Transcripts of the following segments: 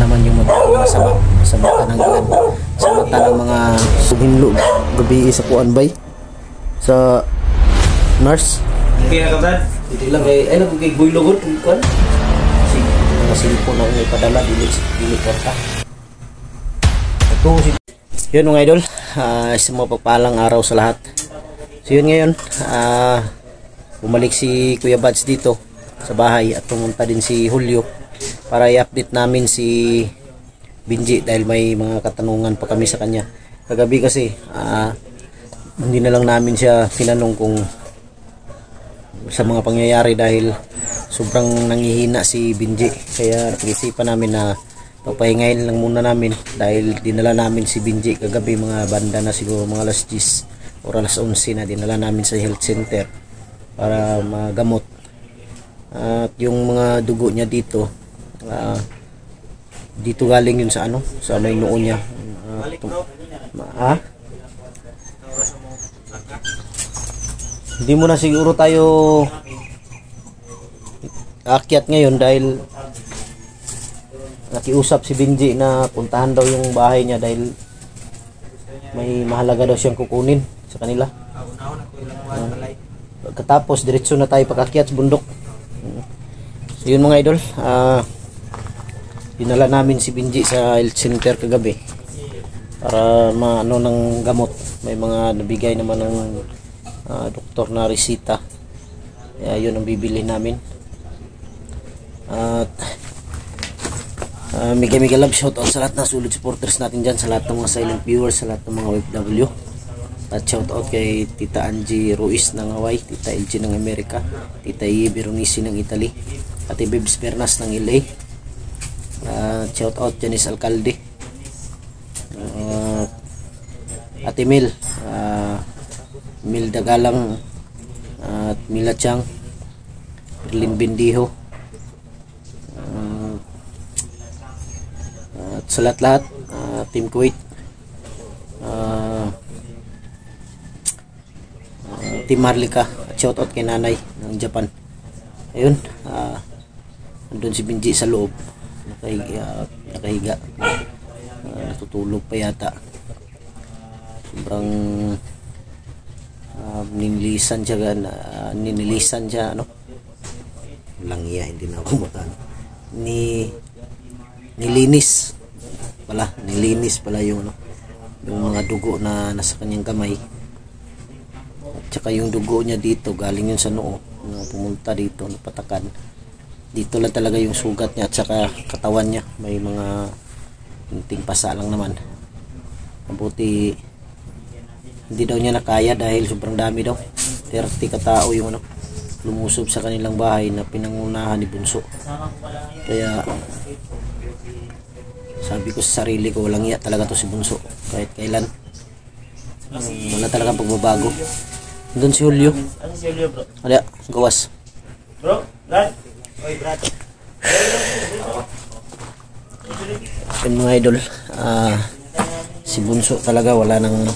naman yung magiging masama sa mata ng ilan, sa mata ng mga hinlo gabi sa kuan bay sa nurse. Kaya ka Brad? Hindi lang ay nagugay boy logon kuan. Sige, mga cellphone na may padala dili kwarta. Ito yun mga idol, isang mapagpalang araw sa lahat. So yun ngayon, bumalik si Kuya Bads dito sa bahay at pumunta din si Julio para i-update namin si Benji dahil may mga katanungan pa kami sa kanya. Kagabi kasi hindi na lang namin siya tinanong kung sa mga pangyayari dahil sobrang nangihina si Benji, kaya napag-isipan namin na papahingayin lang muna namin dahil dinala namin si Benji kagabi mga banda na siguro mga alas 10 o alas 11 na dinala namin sa health center para magamot. At yung mga dugo niya dito dito galing yun sa sa may noo niya. Hindi mo na siguro tayo akyat ngayon dahil nakiusap si Benji na puntahan daw yung bahay niya dahil may mahalaga daw siyang kukunin sa kanila. Pagkatapos diretso na tayo pag-akyat sa bundok. So yun mga idol, dinala namin si Benji sa health center kagabi para maano ng gamot. May mga nabigay naman ng doktor na resita, kaya yun ang bibili namin. At mega love shoutout sa lahat ng solid supporters natin dyan, sa lahat ng mga silent viewers, sa lahat ng mga OFW. At shoutout kay Tita Angie Ruiz ng Hawaii, Tita LG ng Amerika, Tita I Veronisi ng Italy, Ate Bebs Pernas ng LA. Shoutout Janice Alcalde, Ate Mil, Mil Dagalang, at Mila Chang, Berlin Bendijo, at sa lahat Team Kuwait, Team Marlika, at shoutout kay Nanay ng Japan. Ayun, andun si Benji sa loob, nakahiga, natutulog pa yata. Sobrang ninilisan siya walang iya, hindi na ako matano, nilinis pala yung yung mga dugo na nasa kanyang kamay, at saka yung dugo niya dito galing yun sa noo na pumunta dito, napatakan dito lang talaga yung sugat niya, at saka katawan niya may mga kunting pasa lang naman. Mabuti hindi daw niya nakaya dahil sobrang dami daw, 30 katao yung lumusob sa kanilang bahay na pinangunahan ni Bunso. Kaya sabi ko sa sarili ko, walang iya talaga to si Bunso kahit kailan. Wala talaga pagbabago. Doon si Julio. Ano si Julio bro? Ada, gawas Bro, Brad? Oy Brad. Yung mga idol, si Bunso talaga wala nang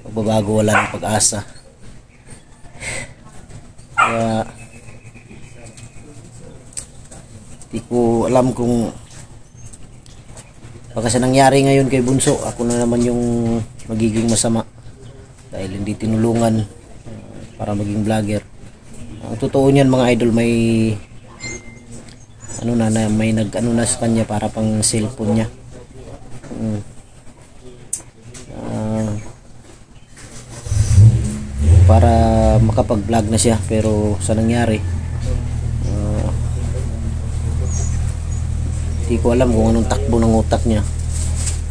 pagbabago, wala nang pag-asa. Kaya di ko alam kung baka sa nangyari ngayon kay Bunso, ako na naman yung magiging masama dahil hindi tinulungan para maging vlogger. Ang totoo niyan mga idol, may may nag-ano na sa kanya para pang cellphone niya. Para makapag-vlog na siya, pero sa nangyari hindi ko alam kung anong takbo ng utak niya.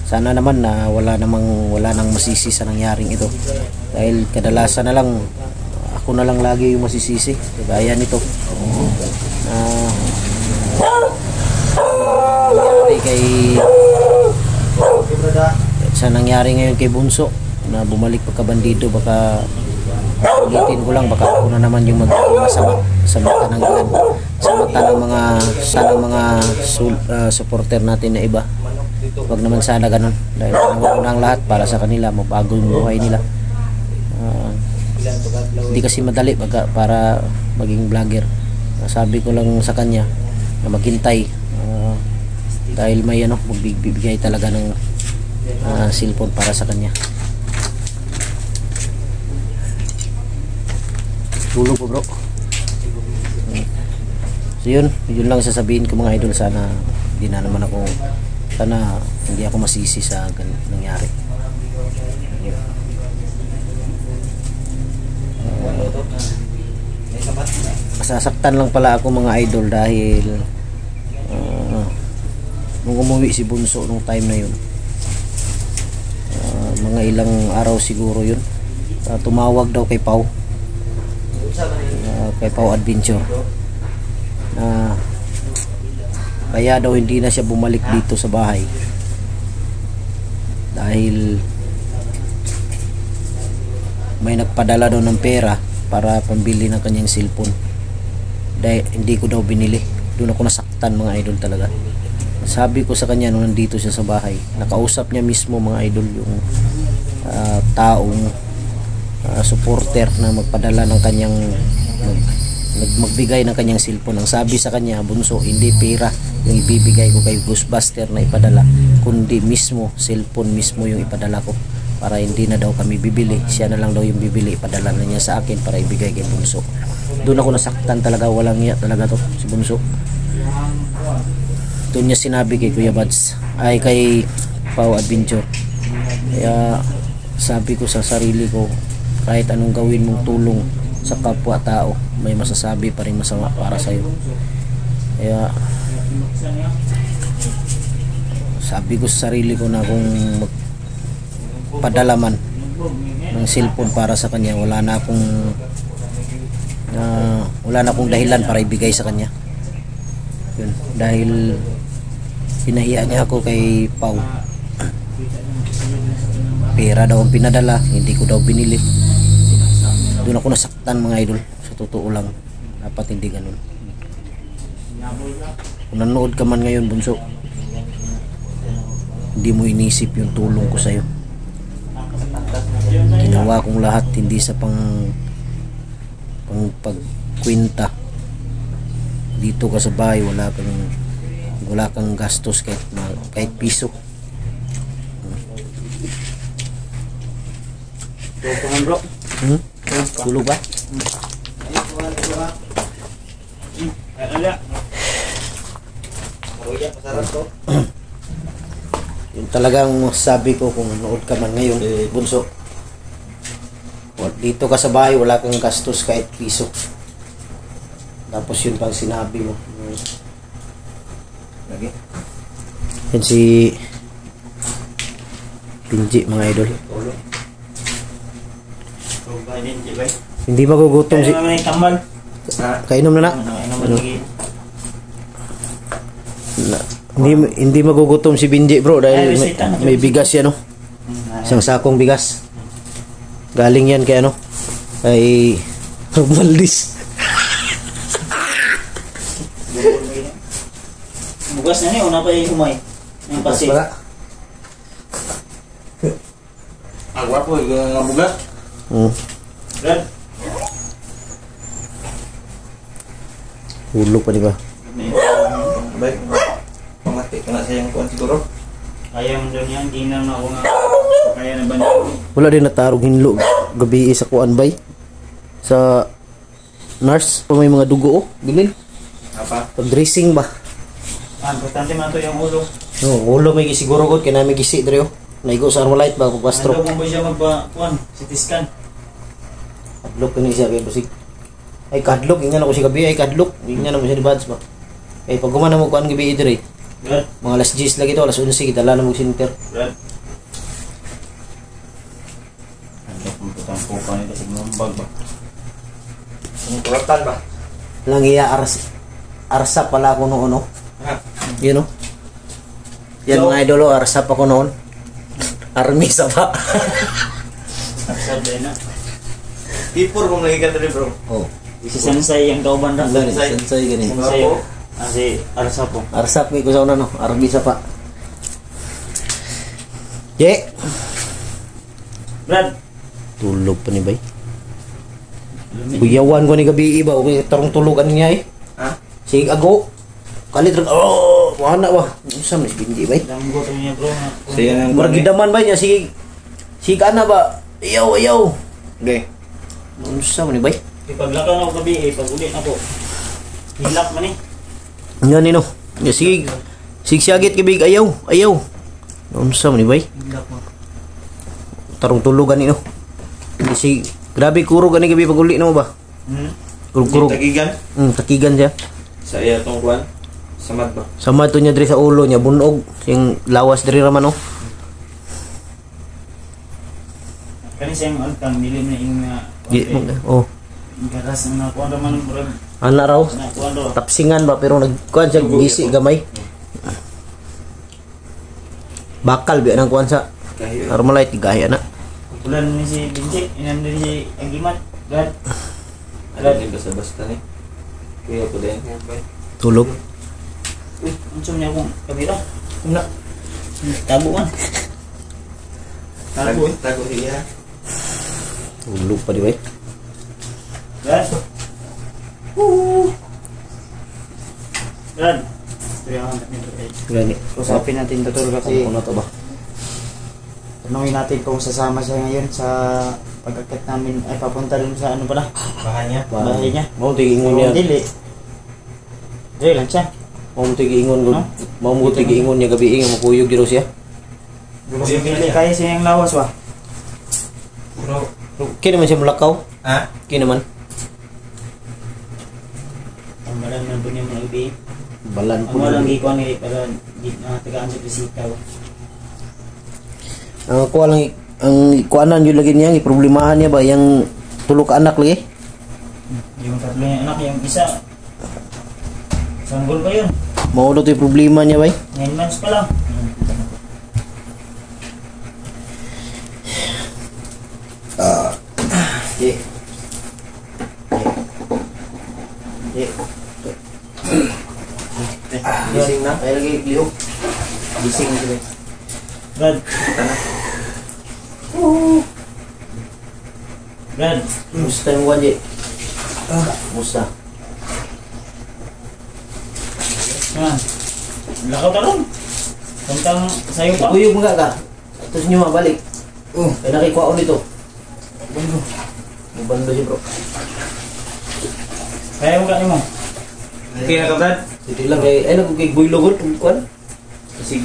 Sana naman na wala nang masisi sa nangyaring ito, dahil kadalasan na lang ako na lang lagi yung masisisi kagaya nito sa nangyari ngayon kay Bunso na bumalik pagkabandido. Baka ulitin ko lang, baka ako na naman yung magiging masama sa mata ng ilan, sa mata ng mga supporter natin na iba. Wag naman sana ganun, dahil ginawa ang lahat para sa kanila, mabago yung buhay nila. Hindi kasi madali para maging vlogger. Sabi ko lang sa kanya na maghintay, Dahil may magbibigay talaga ng cellphone para sa kanya. Tulog po bro. So yun lang sasabihin ko mga idol. Sana hindi ako masisi sa nangyari. Masasaktan lang pala ako mga idol dahil nung umuwi si Bunso nung time na yun, mga ilang araw siguro yun, tumawag daw kay Pau Adventure na kaya daw hindi na siya bumalik dito sa bahay dahil may nagpadala daw ng pera para pambili ng kanyang cellphone. Dahil hindi ko daw binili. Doon ako nasaktan mga idol talaga. Sabi ko sa kanya nung nandito siya sa bahay, nakausap niya mismo mga idol yung taong supporter na magpadala ng kanyang magbigay ng kanyang cellphone. Ang sabi sa kanya, Bunso, hindi pera yung ibibigay ko kay Ghostbuster na ipadala, kundi mismo cellphone mismo yung ipadala ko, para hindi na daw kami bibili, siya na lang daw yung bibili, ipadala na niya sa akin para ibigay kay Bunso. Doon ako nasaktan talaga, walang iya talaga to si Bunso. Doon niya sinabi kay Kuya Bads, ay kay Pau Adventure. Kaya sabi ko sa sarili ko, kahit anong gawin mong tulong sa kapwa tao, may masasabi pa rin masama para sa'yo. Kaya sabi ko sa sarili ko na kung magpadala man ng cellphone para sa kanya, wala na akong dahilan para ibigay sa kanya. Yun, dahil pinahiya niya ako kay Pau. Pera daw ang pinadala, hindi ko daw binili. Doon ako nasaktan mga idol, sa totoo lang. Dapat hindi ganun. Kung nanood ka man ngayon Bunso, hindi mo inisip yung tulong ko sa'yo. Ginawa kong lahat, hindi sa pagkwenta. Dito ka sa bahay, wala kang gastos kahit piso. Bro. Tulog ba? Yung talagang sabi ko, kung manood ka man ngayon Bunso, dito ka sa bahay, wala kang gastos kahit piso. Tapos yun pang sinabi mo. Yan si Pinji mga idol. Hindi magugutom si... Kainom na. Hindi magugutom si Binji bro dahil may bigas yan isang sakong bigas. Galing yan kay kay Maldis. Bugas na niyo, una pa yung humay. Yung pasi. Agwa po, yung bugas. Red. Hulog pa di ba? Baik. Pamati ko na sa yung kuwan siguro. Kaya mo doon yan, di na ako nga. Kaya na ba na? Wala din natarong hinlo gabi sa kuan bay. Sa nurse, may mga dugo bilin. Apa? Pag-dressing ba? Importante man to yung ulo. Ulo may gisiguro gud kay na may gisi diri Naigo sa Armalite ba pagpastro. Ano mo ba siya magpa-kuan? CT scan. Kadlok ni siya kay basig. Ay kadlok ingana ko si gabi ay kadlok. Ingana mo siya di bads ba. Kay pag gumana mo kuan gabi diri. Mga alas 10 lagi to, alas 11 kita la na mo center. Ano kung tutampo pa nito sa bag ba? Ang kuratan ba? Lang iya arsa pala ko noon You know? Yan mga idolo, arsa pa ko noon. Army sa pa. Arsa din na. Tipor kung lagi ka rin bro. Oh. Si Sansay yung kauban na. Sansay gani. Sansay. Si Arsa po. Arsa ko sa una Army sa pa. Je. Brad. Tulog pa ni bay. Buyawan ko ni gabi iba, okay tarong tulugan niya Ha? Sige ago. Kalit Wala ba? Unsa man si Benji bay? Damgo to niya bro. Siya nang Murag gidaman ba niya si kana ba? Ayaw. Okay. Unsa man ni bay? Ipaglakaw na ako gabi pag ulit ako. Hilak man eh. Nga ni no. Ya sige. Sigsagit kibig ayaw. Unsa man ni bay? Hilak mo. Tarong tulugan ni no. Si grabe kuro gani gabi pag uli na mo ba? Kurog. Tagigan. Takigan siya. Sa iya tong kuan. Samad ba? Sama to niya diri sa ulo niya bunog sing lawas diri ra man oh. Kani siyang altang dili na ing Di oh. garas na kuan ra man murag Ana raw. na kuan do. Tapsingan ba pero nagkuan siya gisi gamay. Bakal biya nang kuan sa Kayo. normalite tigahi ana. Bulan ni si Benji, inan din si Agimat. Gad. Ada din basta-basta ni. Kuya ko din. Tulog. Uy, unsum niya akong kamera. Kumna. Tago man. Tago. Tago iya. Tulog pa di bay. Gad. Gad. Teriakan natin ito. Gani. Usapin natin tutul kasi Ano to ba? tanungin natin kung sasama siya ngayon sa pag-akit namin ay papunta rin sa ano pala Bahannya. bahay niya. Mau tigingon niya. Dili. Dili lang siya. Mau tigingon gud. No? Mau mo tigingon niya gabi nga makuyog giro siya. Dili kaya siya yung lawas ba? Bro. Kini man siya mulakaw. Ah? Kini man Ang malang na bunyi mga ibi. balan Ang malang gikuan ni para di na tagaan sa bisita. Ang kuha lang ang kuanan yun lagi niya, problemahan niya ba yung tulo ka anak lagi? Yung tatlo niya anak, yung isa. Sanggol pa yun. Maulo to yung problema niya ba? 9 months pa lang. Yeah. Gising na? Kaya lagi lihok. Gising na sila. Brad. Brad. Musta yung wadi? Musta? Yan. Lakaw talong. Tentang sayo pa. Kuyog mga ka. Tapos nyo mabalik. Kaya nakikuha ko nito. Bando. Bando siya bro. Kaya mo ka mo. Okay na ka, Brad? Dito lang kay ay nagkukig boy logon kung kuan. Kasi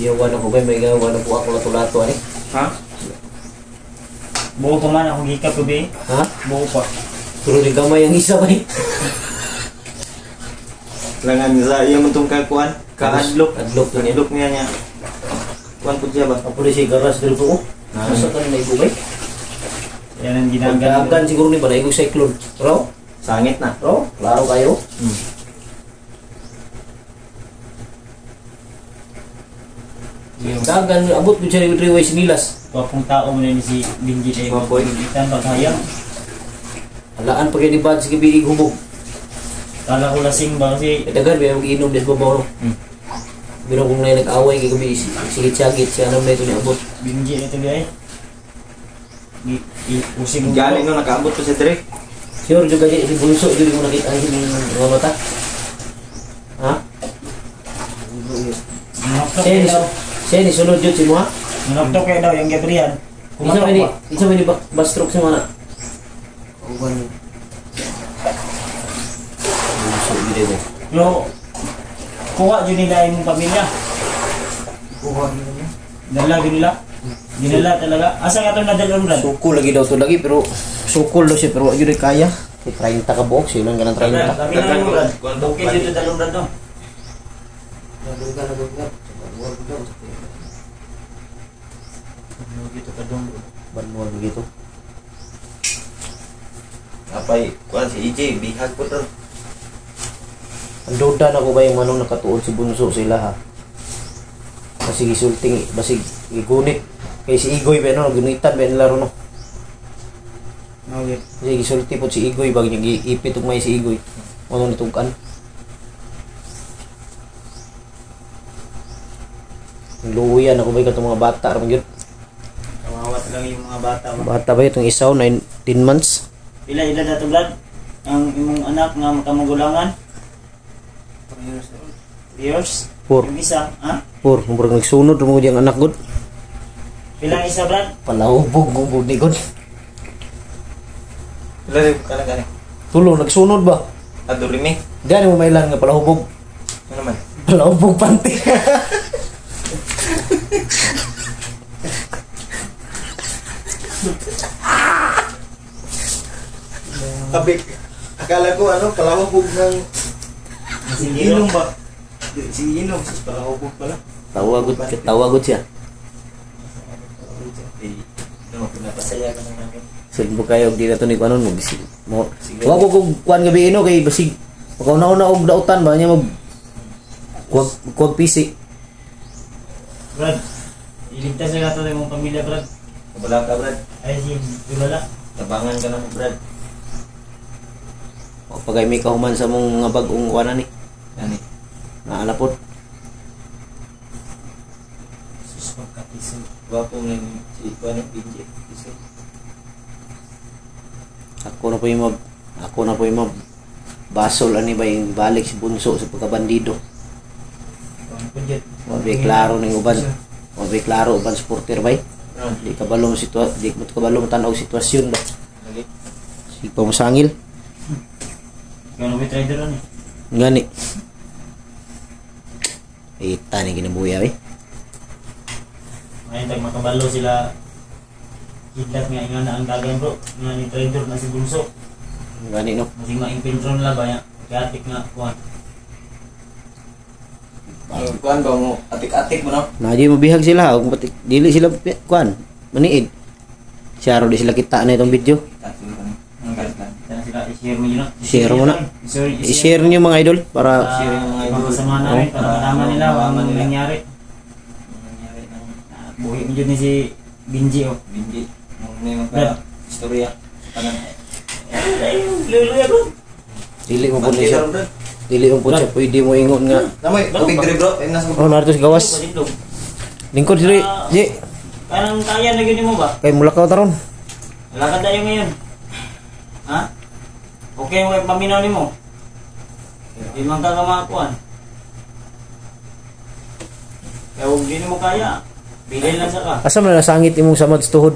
iyawan ako ba may gawa na po ako lato-lato ani. Ha? Buo pa man ako gikap ko be. Ha? Buo pa. Pero di gamay ang isa ba eh. Langan sa iya mentong kakuan. Ka-adlock. Adlock to niya. Adlock niya niya. Kuan po siya ba? Apo di siya garas dito ko. Masa ka na ibo ba? Yan ang ginagawa. Pagkagan siguro ni ba na igong cyclone. Pero, Sangit na. pero, klaro kayo. Dagan, abot ko siya yung triway sinilas. Wapong tao mo na ni si Benji Day. Wapoy. Itan paghayang. Alaan pa kayo ni Bad, sige biig hubog. Kala ko lasing ba kasi Dagan, may mag-inom des babaw. Pero kung na nag-away kay gabi, sigit-sagit siya naman na ito ni abot. Benji ito ay. Using mo. Galing no nakaabot pa sa dire. Sure juga si Bunso, hindi mo nakita ang mga mata. Ha? Siya ni sunod yun si Muha. Nagtok kayo daw yung Gabriel. Isa may ni backstroke si Mana. Uban. Bunso, hindi mo. Yo, kuha dyan nila yung pamilya. Kuha nila. Dala dyan nila. Dinala talaga. Asa ka ito nadalon Brad? Sukul lagi daw to lagi pero sukul daw siya pero wag yun kaya. 30 ka buok siya lang ganang 30. Kami na yung Brad. Okay dito dalon Brad no? Dito ka dong. Banwan begitu. Apay kuan si EJ bihag po to. Andodan ako ba yung manong nakatuod si Bunso sila ha. Kasi gisulting, basig gigunit. Kay si Igoy ba no, gunitan ba nila ron no. Okay. Kasi gisulti po si Igoy bag niya giipit ug may si Igoy. Ano nitukan. Luyan ako ba itong mga bata ron gyud. Kawawa talaga yung mga bata. Bata ba itong isaw 19 months? Pila edad na ito Brad? ang imong anak nga makamugulangan? 3 years. 4. Yung isa, ha? 4. Murag nagsunod mo diyang anak gud. Pilang isa, Brad? Palahubog gubog ni gud. Lari ka na gani. Tulo nagsunod ba? Adurimi. Gani mo mailan nga palahubog. Ano naman? Palahubog panty. Kabik. Akala ko ano, palahubog ng si Inom ba? Si Inom, sis palahubog pala. Tawagod siya. No, pinapasaya ka na namin. Sugbo kayo og di na to ni kanon mo bisig. Mo. Wa ko kog kuan gabi ino kay basig. Pagkauna-una og dautan ba niya mag kuwag pisi. Brad, iligtas na nato yung pamilya, Brad. Kabala ka, Brad. Ay, si Dulala. Tabangan ka na mo, Brad. O pagay may kahuman sa mong nga bag-ong kuan ni. Ani. Naalapod. Sus, pagkapiso. Gwapo mo yung si Kuano, PJ. Kasi Ako na po yung mag basol ani ba yung balik si bunso sa pagkabandido. Kung pudget. Mabi klaro ning uban. Mabi klaro uban supporter bay. Di kabalo mo di mo kabalo mo tan-og sitwasyon ba. lagi. Si pamusangil. Ikaw na may trader ron eh. Ngani. Ita ni ginabuya eh. Ngayon, tag makabalo sila. Hidlat nga nga na ang dagan, bro. Nga ni trader na si Bunso. Ngani no. Masing ma-impintron nila ba yan? Katik nga, kuhan. Kuan ba mo? Atik-atik mo no? Naji mabihag sila og batik dili sila kuan maniid. Siya ro di sila kita na itong video. Atik mo. Ang galit lang. Kita na sila, i-share mo yun. Share mo na. I-share I-share niyo mga idol para share yung mga idol. Makasama na rin, para malaman nila ang Malaman nila. nangyari. Ang nangyari ng Buhi mo dyan ni si Binji, oh. Bindi. Ano yung Brad. istorya. Kanan. Ay, luluya, bro. dili mo pud siya. Dili mo pud siya pwede mo ingon nga. Namoy, tubig diri bro. Ayun nasa Oh, narito sa gawas. Palindog. Lingkod diri. Di Kanang kaya na gini mo ba? kay mulakaw taron. Lakad tayo ngayon. Ha? Okay mo yung paminaw ni mo? Di man ka kamakuan. Kaya huwag din mo kaya. Bilhin lang sa ka. Asa man nasangit imong samad sa tuhod?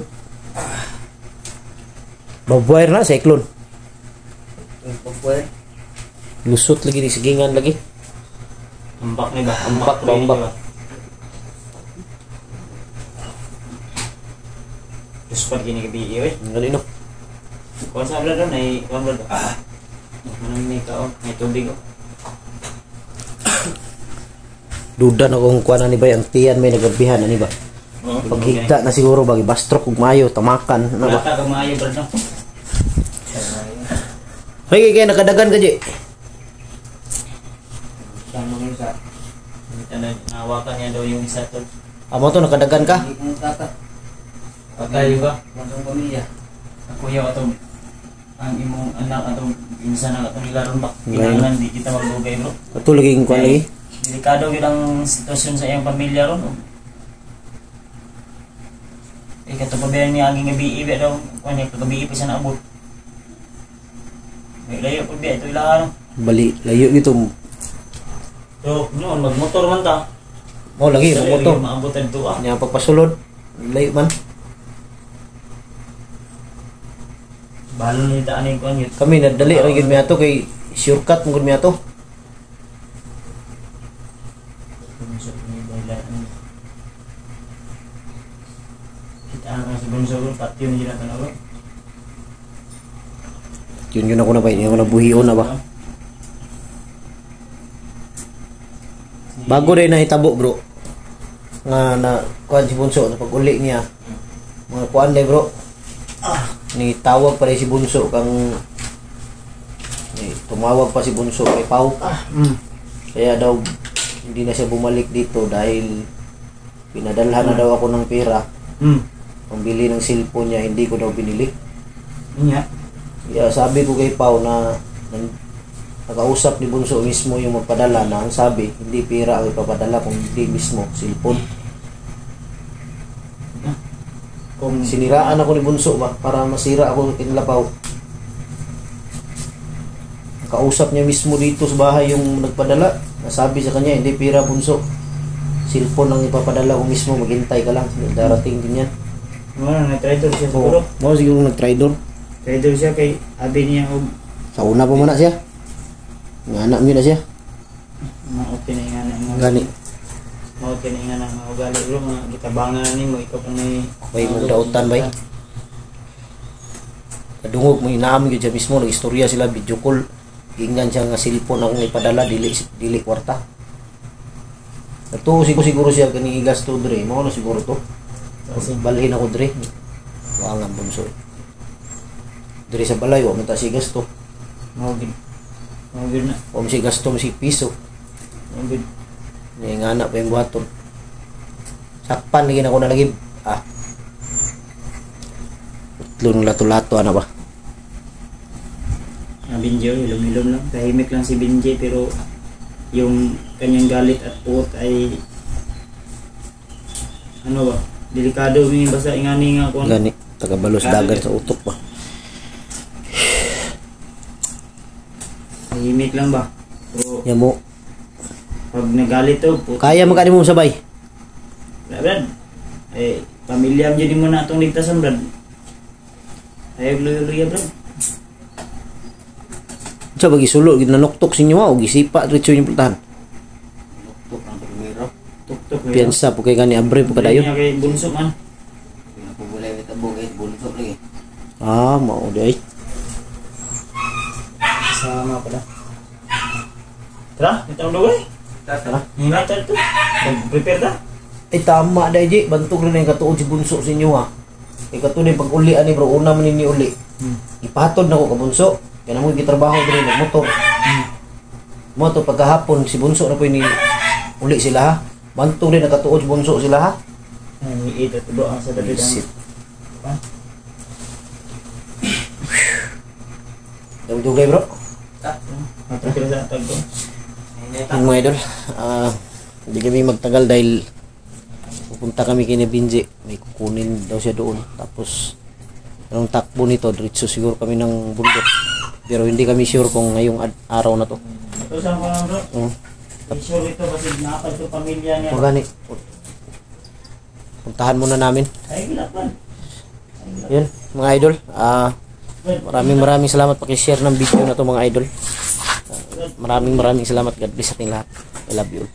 Babuwire na cyclone. Lusot lagi di sigingan lagi. Ambak ni ba? Ambak ba, rin ambak. ni ba? Terus pag gini kabi eh. Ngani no. Kuan sa blad doon ay kuan blad. Manang may kaon, may tubig oh. Duda na kung kuan ani ba ang tiyan may nagabihan ani ba. Paghigda na siguro bagi bastrok ug mayo tamakan na Wala ba. ka kumayo brad no. Hey kay nakadagan ka di. Saan mo sa? Nawakan niya daw yung isa to. Amo to nakadagan ka? Pagkayo ba? Masang pamilya. Ako yaw atong ang imong anak atong insan na atong ilaron ba? Kailangan di kita maglugay bro. Kato lagi kuan lagi. Delikado yun ang sitwasyon sa iyang pamilya ron. Katupabihan niya aging gabi ibe daw. Kuan niya kagabi pa siya naabot. May layo po biya ito ilaan. Bali layo gito. So, noon magmotor man ta. Mo lagi mo to. Maabot ang tuwa. Nya pagpasulod. Layo man. Balo ni daan yung kuan yun. Kami nadali ra gyud mi ato kay shortcut mo gud mi ato. Kita ang sa bunso ko, patio ni Jonathan ako. Yun ako na ba? Yun ako nabuhion na ba? Bago rin na hitabo bro. Nga na kuan si Bunso na pag-uli niya. Mga kuan day bro. Ni tawag pa rin si Bunso kang ni tumawag pa si Bunso kay Pau. Kaya daw hindi na siya bumalik dito dahil pinadalhan na daw ako ng pera. Pambili ng cellphone niya, hindi ko daw binili. Inya. Yeah, sabi ko kay Pau na nakausap ni Bunso mismo yung magpadala na ang sabi, hindi pera ang ipapadala kung hindi mismo cellphone. Kung Siniraan ako ni Bunso ba para masira ako kinlapaw. Kausap niya mismo dito sa bahay yung nagpadala. Nasabi sa kanya, hindi pira bunso. Cellphone ang ipapadala ko mismo, maghintay ka lang. Darating din yan. Ano, nag-traitor siya siguro. Siguro nag-traitor. Traitor siya kay abi niya og Sa una pa man na siya. Nga anak mo na siya. maot kinaingan ang Gani. maot kinaingan ang mga ugali bro, mga gitabangan nimo ikaw pa may Bay mong dautan bay. Kadungog mo inaam gyud siya mismo, nag-istorya sila video call. Gingnan siya nga cellphone akong ipadala dili kwarta. Ito siguro siya kani gasto dre, mao na siguro to. Kasi balhin ako dre. Wa nga bunso. Dre sa balay wa man ta si gasto. maugid na Wa man si gasto mo si piso. maugid Ni nga anak pa yung buhaton. Sakpan lagi na ako nalagib. Utlong lato-lato ano ba? Binjay, ilom-ilom lang. Tahimik lang si Binjay pero yung kanyang galit at puot ay ano ba? Delikado may basta ingani nga kung Gani, tagabalos dagan sa utok ba? tahimik lang ba? Pero Yan mo. pag nagalit to, puto. Kaya magkani mo sabay. Brad, pamilya mo dyan mo na itong ligtasan, Brad. Ayag luya-luya, Brad. Sa bagi sulod gid nanuktok sinyo o gisipa diretso yung pultahan. Tuk-tuk. Piyansa po kay gani abre po kadayon. Niya kay bunso man. Mao di ay. Sama pala. Tara, ito ang lugar. Tara. Hingat ito. Prepare ta. Ay tama dai ji, bantog rin ang katuod si bunso sinyo ha. Kay katuod pag uli ani bro, una man ni uli. Ipatod nako ka bunso. Kaya mo gitrabaho diri nagmotor. Motor pagkahapon si bunso na po ni uli sila ha. Bantog rin nakatuod si bunso sila ha. Ay, ito to ang sa David ang. Visit. Dugay bro. Prepare sa tag ko. Yung mga idol, hindi kami magtagal dahil pupunta kami kina Binji. May kukunin daw siya doon. Tapos, anong takbo nito, diretso siguro kami ng bundok. Pero hindi kami sure kung ngayong araw na to. Ito saan ko lang, bro? Sure ito kasi nakapal ito pamilya niya. O gani, puntahan muna namin. Ay, gilapan. Yun, mga idol. Maraming salamat pakishare ng video na to mga idol. Maraming salamat. God bless sa ating lahat. I love you all.